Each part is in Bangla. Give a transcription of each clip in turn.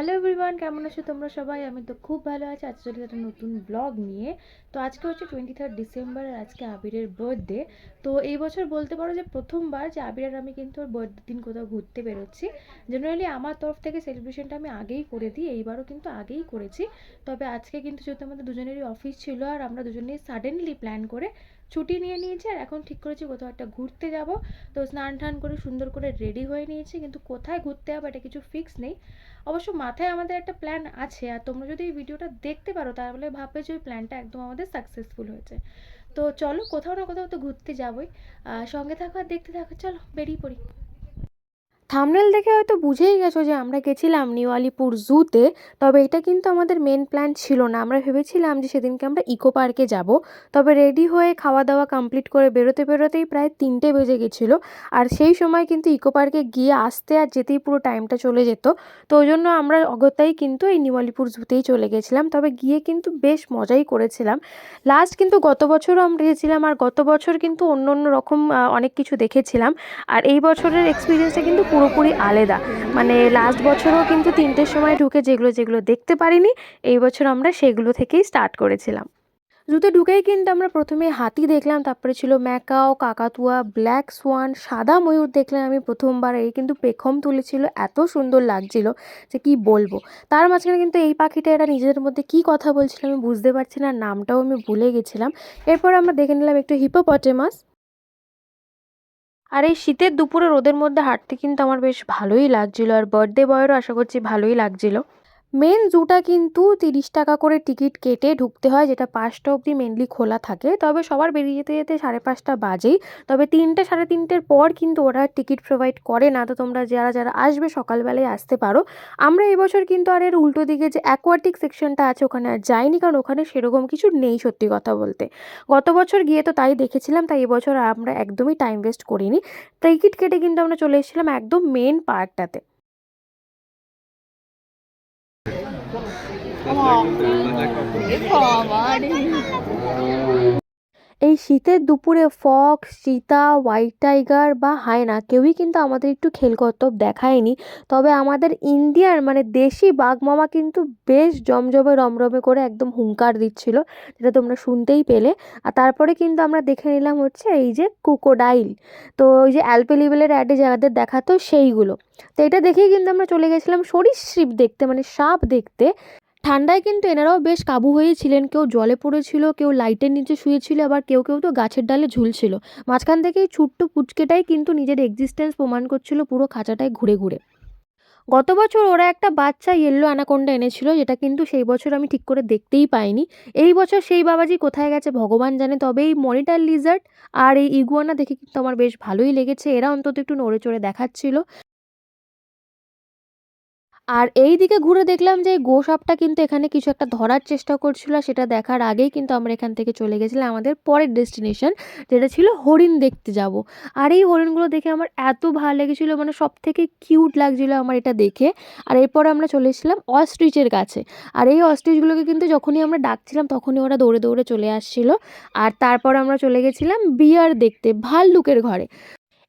হ্যালো এভরিওয়ান, কেমন আছো তোমরা সবাই? আমি তো খুব ভালো আছি। আজকে চলে একটা নতুন ব্লগ নিয়ে। তো আজকে হচ্ছে 23 ডিসেম্বর আর আজকে আবিরের বার্থডে। তো এই বছর বলতে পারো যে প্রথমবার যে আবির আর আমি কিন্তু ওর বার্থডে দিন কোথাও ঘুরতে বেরোচ্ছি। জেনারেলি আমার তরফ থেকে সেলিব্রেশনটা আমি আগেই করে দিই, এইবারও কিন্তু আগেই করেছি। তবে আজকে কিন্তু যেহেতু আমাদের দুজনেরই অফিস ছিল আর আমরা দুজনেই সাডেনলি প্ল্যান করে ছুটি নিয়ে নিয়েছি আর এখন ঠিক করেছি কোথাও একটা ঘুরতে যাব। তো স্নান টান করে সুন্দর করে রেডি হয়ে নিয়েছি, কিন্তু কোথায় ঘুরতে যাবো এটা কিছু ফিক্স নেই। অবশ্য মাথায় আমাদের একটা প্ল্যান আছে, আর তোমরা যদি এই ভিডিওটা দেখতে পারো তাহলে ভাববে যে ওই প্ল্যানটা একদম আমাদের সাকসেসফুল হয়েছে। তো চলো, কোথাও না কোথাও তো ঘুরতে যাবোই। সঙ্গে থাকো আর দেখতে থাকো, চলো বেরিয়ে পড়ি। থাম্বনেল দেখে হয়তো বুঝেই গেছো যে আমরা গেছিলাম নিউ আলিপুর জুতে। তবে এটা কিন্তু আমাদের মেন প্ল্যান ছিল না। আমরা ভেবেছিলাম যে সেদিনকে আমরা ইকো পার্কে যাব। তবে রেডি হয়ে খাওয়া দাওয়া কমপ্লিট করে বেরোতে বেরোতেই প্রায় 3টে বেজে গেছিলো। আর সেই সময় কিন্তু ইকো পার্কে গিয়ে আসতে আর যেতেই পুরো টাইমটা চলে যেত। তো ওই জন্য আমরা অগত্যাই কিন্তু এই নিউ আলিপুর জুতেই চলে গেছিলাম। তবে গিয়ে কিন্তু বেশ মজাই করেছিলাম। লাস্ট কিন্তু গত বছরও আমরা গেছিলাম, আর গত বছর কিন্তু অন্য অন্য রকম অনেক কিছু দেখেছিলাম। আর এই বছরের এক্সপিরিয়েন্সটা কিন্তু পুরোপুরি আলাদা। মানে লাস্ট বছরও কিন্তু 3টের সময় ঢুকে যেগুলো যেগুলো দেখতে পারিনি, এই বছর আমরা সেগুলো থেকেই স্টার্ট করেছিলাম। জুতে ঢুকেই কিন্তু আমরা প্রথমে হাতি দেখলাম, তারপরে ছিল ম্যাকাও, কাকাতুয়া, ব্ল্যাক সোয়ান, সাদা ময়ূর দেখলাম আমি প্রথমবার। এই কিন্তু পেখম তুলেছিল, এত সুন্দর লাগছিল যে কি বলবো। তার মাঝখানে কিন্তু এই পাখিটা এরা নিজেদের মধ্যে কি কথা বলছিল আমি বুঝতে পারছি না, নামটাও আমি ভুলে গেছিলাম। এরপর আমরা দেখে নিলাম একটু হিপোপটেমাস। আর এই শীতের দুপুরে রোদের মধ্যে হাঁটতে কিন্তু আমার বেশ ভালোই লাগছিল, আর বার্থডে বয়েরও আশা করছি ভালোই লাগছিল। মেন জুটা কিন্তু 30 টাকা করে টিকিট কেটে ঢুকতে হয়, যেটা 5টা অবধি মেনলি খোলা থাকে। তবে সবার বেরিয়ে যেতে যেতে 5:30 বাজেই। তবে 3টে 3:30-এর পর কিন্তু ওরা টিকিট প্রোভাইড করে না। তো তোমরা যারা যারা আসবে সকালবেলায় আসতে পারো। আমরা এবছর কিন্তু আর এর উল্টো দিকে যে অ্যাকোয়াটিক সেকশনটা আছে ওখানে আর যাইনি, কারণ ওখানে সেরকম কিছু নেই সত্যি কথা বলতে। গত বছর গিয়ে তো তাই দেখেছিলাম, তাই এবছর আমরা একদমই টাইম ওয়েস্ট করিনি। টিকিট কেটে কিন্তু আমরা চলে এসেছিলাম একদম মেন পার্কটাতে। এই শীতের দুপুরে ফক্স, চিতা, হোয়াইট টাইগার বা হায়না কেউই কিন্তু আমাদের একটু খেলকত্তব দেখায়নি। তবে আমাদের ইন্ডিয়ার মানে দেশি বাঘমামা কিন্তু বেশ জমজমে রমরমে করে একদম হুঙ্কার দিচ্ছিল, যেটা তোমরা শুনতেই পেলে। আর তারপরে কিন্তু আমরা দেখে নিলাম হচ্ছে এই যে ক্রোকোডাইল। তো ওই যে অ্যালপেলিবেলের অ্যাডে যাদের দেখাতো সেইগুলো। তো এটা দেখেই কিন্তু আমরা চলে গেছিলাম সরীসৃপ দেখতে, মানে সাপ দেখতে। ঠান্ডায় কিন্তু এনারাও বেশ কাবু হয়েছিলেন। কেউ জলে পড়েছিল, কেউ লাইটের নিচে শুয়েছিল, আবার কেউ কেউ তো গাছের ডালে ঝুলছিল। মাঝখান থেকে এই ছোট্ট পুচকেটাই কিন্তু নিজের এক্সিস্টেন্স প্রমাণ করছিল পুরো খাঁচাটায় ঘুরে ঘুরে। গত বছর ওরা একটা বাচ্চা ইয়েলো অ্যানাকোন্ডা এনেছিল, যেটা কিন্তু সেই বছর আমি ঠিক করে দেখতেই পাইনি। এই বছর সেই বাবাজি কোথায় গেছে ভগবান জানে। তবে এই মনিটার লিজার্ড আর এই ইগুয়ানা দেখে কিন্তু আমার বেশ ভালোই লেগেছে। এরা অন্তত একটু নড়ে চড়ে দেখাচ্ছিল। আর এই দিকে ঘুরে দেখলাম যে গোসাপটা কিন্তু এখানে কিছু একটা ধরার চেষ্টা করছিল। সেটা দেখার আগেই কিন্তু আমরা এখান থেকে চলে গেছিলাম আমাদের পরের ডেস্টিনেশন, যেটা ছিল হরিণ দেখতে যাব। আর এই হরিণগুলো দেখে আমার এত ভালো লেগেছিলো, মানে সব থেকে কিউট লাগছিলো আমার এটা দেখে। আর এরপর আমরা চলে এসেছিলাম অস্ট্রিচের কাছে। আর এই অস্ট্রিচগুলোকে কিন্তু যখনই আমরা ডাকছিলাম তখনই ওরা দৌড়ে দৌড়ে চলে আসছিলো। আর তারপর আমরা চলে গেছিলাম বিয়ার দেখতে, ভাল্লুকের ঘরে।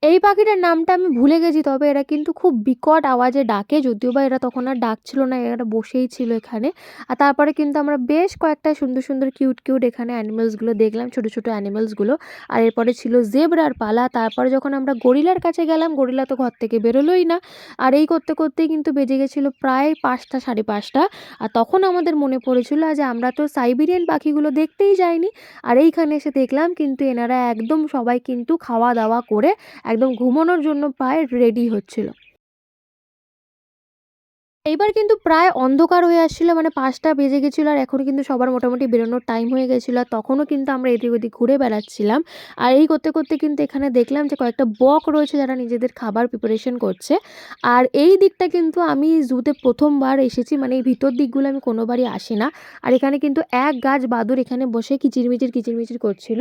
এই পাখিটার নামটা আমি ভুলে গেছি, তবে এরা কিন্তু খুব বিকট আওয়াজে ডাকে। যদিও বা এরা তখন আর ডাকছিল না, এরা বসেই ছিল এখানে। আর তারপরে কিন্তু আমরা বেশ কয়েকটা সুন্দর সুন্দর কিউট কিউট এখানে অ্যানিমেলসগুলো দেখলাম, ছোটো ছোটো অ্যানিমেলসগুলো। আর এরপরে ছিল জেব্রার পালা। তারপরে যখন আমরা গরিলার কাছে গেলাম, গরিলা তো ঘর থেকে বেরোলোই না। আর এই করতে করতেই কিন্তু বেজে গেছিলো প্রায় 5টা 5:30। আর তখন আমাদের মনে পড়েছিল যে আমরা তো সাইবেরিয়ান পাখিগুলো দেখতেই যাইনি। আর এইখানে এসে দেখলাম কিন্তু এনারা একদম সবাই কিন্তু খাওয়া দাওয়া করে একদম ঘুমানোর জন্য প্রায় রেডি হচ্ছিল। এইবার কিন্তু প্রায় অন্ধকার হয়ে আসছিল, মানে 5টা বেজে গেছিলো। আর এখন কিন্তু সবার মোটামুটি বেরোনোর টাইম হয়ে গেছিলো। আর তখনও কিন্তু আমরা এদিক ওদিক ঘুরে বেড়াচ্ছিলাম। আর এই করতে করতে কিন্তু এখানে দেখলাম যে কয়েকটা বক রয়েছে যারা নিজেদের খাবার প্রিপারেশন করছে। আর এই দিকটা কিন্তু আমি জুতে প্রথমবার এসেছি, মানে এই ভিতর দিকগুলো আমি কোনোবারই আসি না। আর এখানে কিন্তু এক গাছ বাদুড় এখানে বসে কিচিরমিচির কিচিরমিচির করছিল।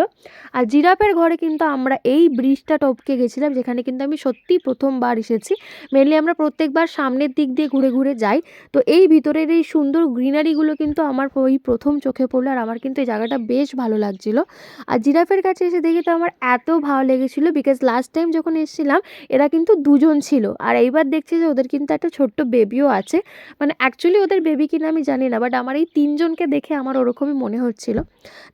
আর জিরাফের ঘরে কিন্তু আমরা এই ব্রিজটা টপকে গেছিলাম, যেখানে কিন্তু আমি সত্যিই প্রথমবার এসেছি। মেনলি আমরা প্রত্যেকবার সামনের দিক দিয়ে ঘুরে ঘুরে করে যাই, তো এই ভিতরের এই সুন্দর গ্রিনারিগুলো কিন্তু আমার ওই প্রথম চোখে পড়লো। আর আমার কিন্তু এই জায়গাটা বেশ ভালো লাগছিল। আর জিরাফের কাছে এসে দেখে তো আমার এত ভালো লেগেছিলো, বিকজ লাস্ট টাইম যখন এসেছিলাম এরা কিন্তু দুজন ছিল, আর এইবার দেখছি যে ওদের কিন্তু একটা ছোট্ট বেবিও আছে। মানে অ্যাকচুয়ালি ওদের বেবি কিনা আমি জানি না, বাট আমার এই তিনজনকে দেখে আমার ওরকমই মনে হচ্ছিল।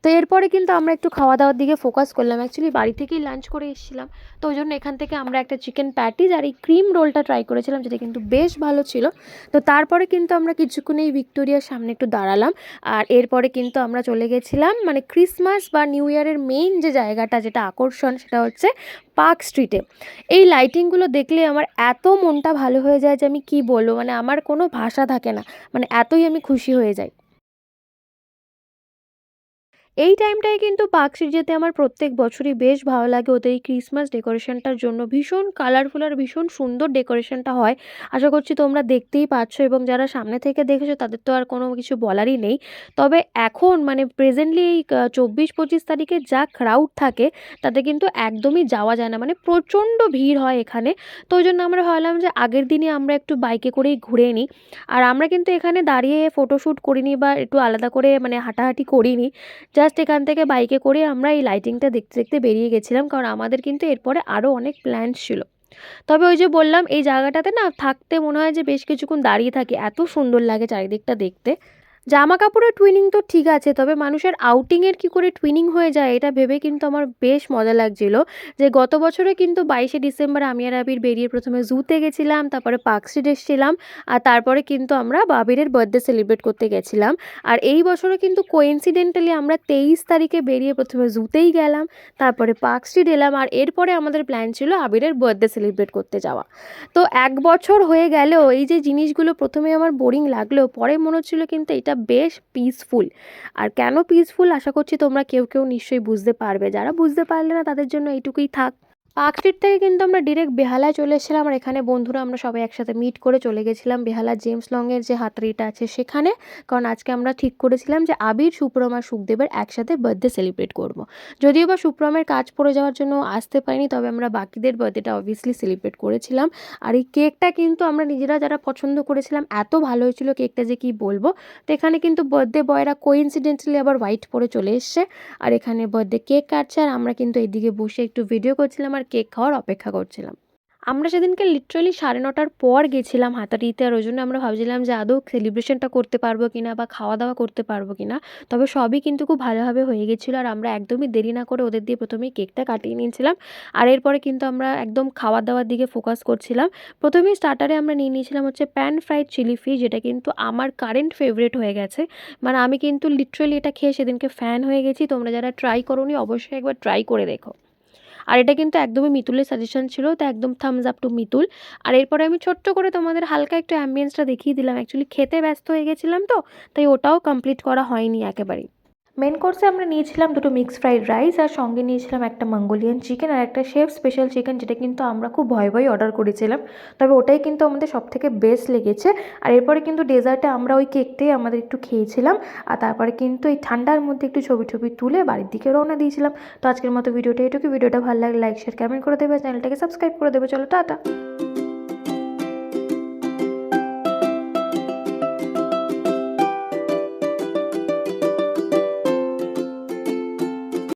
তো এরপরে কিন্তু আমরা একটু খাওয়া দাওয়ার দিকে ফোকাস করলাম। অ্যাকচুয়ালি বাড়ি থেকেই লাঞ্চ করে এসেছিলাম, তো ওই জন্য এখান থেকে আমরা একটা চিকেন প্যাটিস আর এই ক্রিম রোলটা ট্রাই করেছিলাম, যেটা কিন্তু বেশ ভালো ছিল। তো তারপরে কিন্তু আমরা কিছুক্ষণ এই ভিক্টোরিয়ার সামনে একটু দাঁড়ালাম, আর এরপরে কিন্তু আমরা চলে গেছিলাম মানে ক্রিসমাস বা নিউ ইয়ারের মেইন যে জায়গাটা, যেটা আকর্ষণ, সেটা হচ্ছে পার্ক স্ট্রিটে। এই লাইটিংগুলো দেখলে আমার এত মনটা ভালো হয়ে যায় যে আমি কি বলবো, মানে আমার কোনো ভাষা থাকে না, মানে এতই আমি খুশি হয়ে যাই। এই টাইমটায় কিন্তু পার্ক স্ট্রিট যেতে আমার প্রত্যেক বছরই বেশ ভালো লাগে। ওদের এই ক্রিসমাস ডেকোরেশনটার জন্য ভীষণ কালারফুল আর ভীষণ সুন্দর ডেকোরেশনটা হয়। আশা করছি তোমরা দেখতেই পাচ্ছ, এবং যারা সামনে থেকে দেখেছো তাদের তো আর কোনো কিছু বলারই নেই। তবে এখন মানে প্রেজেন্টলি এই 24-25 তারিখে যা ক্রাউড থাকে তাতে কিন্তু একদমই যাওয়া যায় না, মানে প্রচণ্ড ভিড় হয় এখানে। তো ওই জন্য আমরা ভাবলাম যে আগের দিনে আমরা একটু বাইকে করেই ঘুরে নিই। আর আমরা কিন্তু এখানে দাঁড়িয়ে ফটোশ্যুট করিনি বা একটু আলাদা করে মানে হাঁটাহাঁটি করিনি। জাস্ট এখান থেকে বাইকে করে আমরা এই লাইটিংটা দেখতে দেখতে বেরিয়ে গেছিলাম, কারণ আমাদের কিন্তু এরপরে আরও অনেক প্ল্যান ছিল। তবে ওই যে বললাম, এই জায়গাটাতে না থাকতে মনে হয় যে বেশ কিছুক্ষণ দাঁড়িয়ে থাকি, এত সুন্দর লাগে চারিদিকটা দেখতে। জামা কাপড়ের টুইনিং তো ঠিক আছে, তবে মানুষের আউটিংয়ের কী করে টুইনিং হয়ে যায় এটা ভেবে কিন্তু আমার বেশ মজা লাগছিল। যে গত বছরে কিন্তু 22শে ডিসেম্বর আমি আর আবির বেরিয়ে প্রথমে জুতে গেছিলাম, তারপরে পার্ক স্ট্রিট এসেছিলাম, আর তারপরে কিন্তু আমরা আবিরের বার্থডে সেলিব্রেট করতে গেছিলাম। আর এই বছরে কিন্তু কোইন্সিডেন্টালি আমরা 23 তারিখে বেরিয়ে প্রথমে জুতেই গেলাম, তারপরে পার্ক স্ট্রিট এলাম, আর এরপরে আমাদের প্ল্যান ছিল আবিরের বার্থডে সেলিব্রেট করতে যাওয়া। তো 1 বছর হয়ে গেলেও এই যে জিনিসগুলো প্রথমে আমার বোরিং লাগলেও পরে মনে হচ্ছিলো কিন্তু এটা বেশ পিসফুল। আর কেন পিসফুল আশা করছি তোমরা কেউ কেউ নিশ্চয়ই বুঝতে পারবে, যারা বুঝতে পারলে না তাদের জন্য এইটুকুই থাক। পার্ক স্ট্রিট থেকে কিন্তু আমরা ডিরেক্ট বেহালায় চলে এসেছিলাম, আর এখানে বন্ধুরা আমরা সবাই একসাথে মিট করে চলে গেছিলাম বেহালা জেমস লংয়ের যে হাতারিটা আছে সেখানে। কারণ আজকে আমরা ঠিক করেছিলাম যে আবির, সুপ্রম আর সুখদেবের একসাথে বার্থডে সেলিব্রেট করব। যদিও বা সুপ্রমের কাজ পড়ে যাওয়ার জন্য আসতে পারিনি, তবে আমরা বাকিদের বার্থডেটা অবভিয়াসলি সেলিব্রেট করেছিলাম। আর এই কেকটা কিন্তু আমরা নিজেরা যারা পছন্দ করেছিলাম, এত ভালো হয়েছিল কেকটা যে কি বলবো। তো এখানে কিন্তু বার্থডে বয়রা কোইন্সিডেন্টালি আবার হোয়াইট পরে চলে এসছে, আর এখানে বার্থডে কেক কাটছে, আর আমরা কিন্তু এইদিকে বসে একটু ভিডিও করছিলাম আর কেক খাওয়ার অপেক্ষা করছিলাম। আমরা সেদিনকে লিটারালি 9:30টার পর গেছিলাম হাতারিতে, আর ওই জন্য আমরা ভাবছিলাম যে আদৌ সেলিব্রেশনটা করতে পারবো কিনা বা খাওয়া দাওয়া করতে পারবো কিনা। তবে সবই কিন্তু খুব ভালোভাবে হয়ে গেছিলো, আর আমরা একদমই দেরি না করে ওদের দিয়ে প্রথমেই কেকটা কাটিয়ে নিয়েছিলাম। আর এরপরে কিন্তু আমরা একদম খাওয়া দাওয়ার দিকে ফোকাস করছিলাম। প্রথমেই স্টার্টারে আমরা নিয়ে নিয়েছিলাম হচ্ছে প্যান ফ্রাইড চিলি ফিশ, যেটা কিন্তু আমার কারেন্ট ফেভারিট হয়ে গেছে। মানে আমি কিন্তু লিটারালি এটা খেয়ে সেদিনকে ফ্যান হয়ে গেছি। তোমরা যারা ট্রাই করোনি অবশ্যই একবার ট্রাই করে দেখো। আর এটা কিন্তু একদমই মিতুলের সাজেশন ছিল, তো একদম থামস আপ টু মিতুল। আর এরপরে আমি ছোট্ট করে তোমাদের হালকা একটু অ্যাম্বিয়েন্সটা দেখিয়ে দিলাম। অ্যাকচুয়ালি খেতে ব্যস্ত হয়ে গেছিলাম, তো তাই ওটাও কমপ্লিট করা হয়নি একেবারেই। মেন কোর্সে আমরা নিয়েছিলাম দুটো মিক্সড ফ্রাইড রাইস, আর সঙ্গে নিয়েছিলাম একটা মঙ্গোলিয়ান চিকেন আর একটা শেফ স্পেশাল চিকেন, যেটা কিন্তু আমরা খুব ভয়ে ভয়ে অর্ডার করেছিলাম। তবে ওটাই কিন্তু আমাদের সবথেকে বেস্ট লেগেছে। আর এরপরে কিন্তু ডেজার্টে আমরা ওই কেকটাই আমাদের একটু খেয়েছিলাম, আর তারপরে কিন্তু এই ঠান্ডার মধ্যে একটু ছবি টবি তুলে বাড়ির দিকে রওনা দিয়েছিলাম। তো আজকের মতো ভিডিওটা এটুকু। ভিডিওটা ভালো লাগলে লাইক শেয়ার কমেন্ট করে দেবে, চ্যানেলটাকে সাবস্ক্রাইব করে দেবে। চলো টাটা।